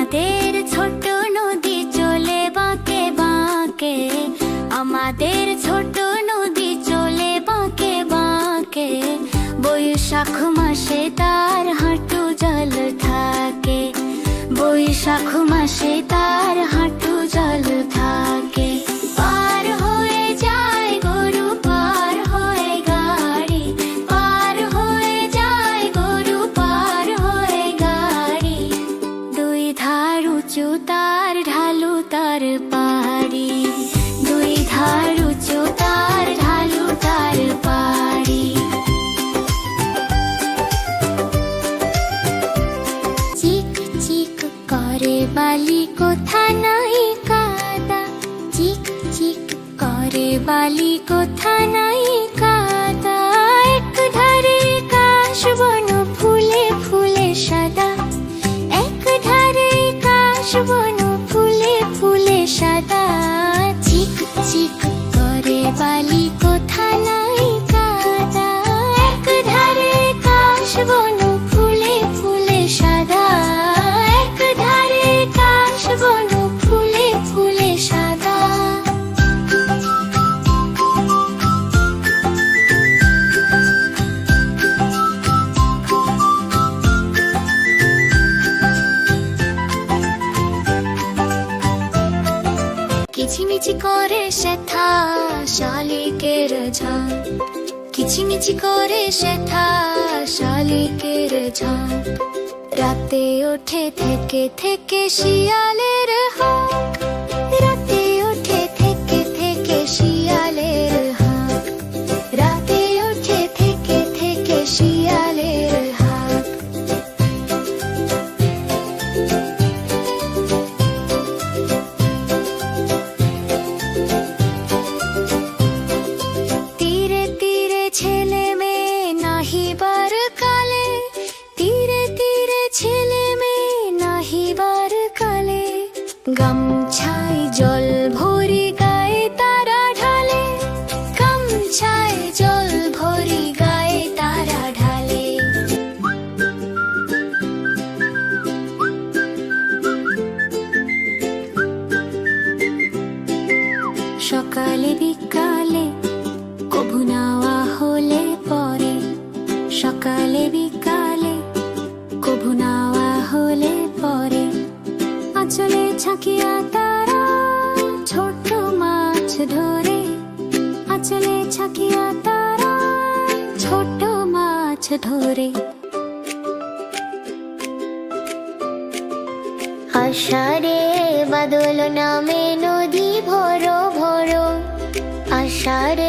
আমাদের ছোট নদী চলে বাঁকে বাঁকে, আমাদের ছোট নদী চলে বাঁকে বাঁকে। বৈশাখ মাসে তার হাঁটু জল থাকে, বৈশাখ মাসে তার হাঁটু জল থাকে। পার হয়ে যায় গরু, পার হয়ে গাড়ি, পার হয়ে যায় গরু, পার হয়ে গাড়ি। দুই ধার উঁচু তার ঢালু তার পাড়ি, দুই ধার উঁচু তার ঢালু তার পাড়ি। চিক চিক করে বালি কোথা নাই কাদা, চিক চিক করে বালি কোথা নাই কাদা। এক ধারে কাশবন ফুলে ফুলে সাদা, এক ধারে কাশবন ফুলে ফুলে সাদা। চিক চিক করে বালি কোথা নাই কাদা, এক ধারে কাশবন ফুলে ফুলে সাদা, এক ধারে কাশবন ফুলে ফুলে সাদা। কিচিমিচি করে শেথা শালিকের ঝাল, কিচিমিচি করে শেথা শালিকের ঝাল। রাতে ওঠে থেকে থেকে শিয়ালের হাঁক, রাতে ওঠে থেকে থেকে শিয়ালের হাঁক, রাতে ওঠে থেকে থেকে শিয়ালের হাঁক। তীরে তীরে ছেলে মেয়ে নাহিবার কালে, তীরে তীরে ছেলে মেয়ে নাহিবার কালে। গামছায় জল ভরি গায়ে তারা ঢালে, গামছায় জল ভরি গায়ে তারা ঢালে। সকালে বিকালে কভু নাওয়া হলে পরে, সকালে বিকালে কভু নাওয়া হলে পরে। আঁচলে ছাকিয়া তারা ছোট মাছ ধরে, আঁচলে ছাকিয়া তারা ছোট মাছ ধরে। আষাঢ়ে বাদল নামে নদী ভরো ভরো, আষাঢ়ে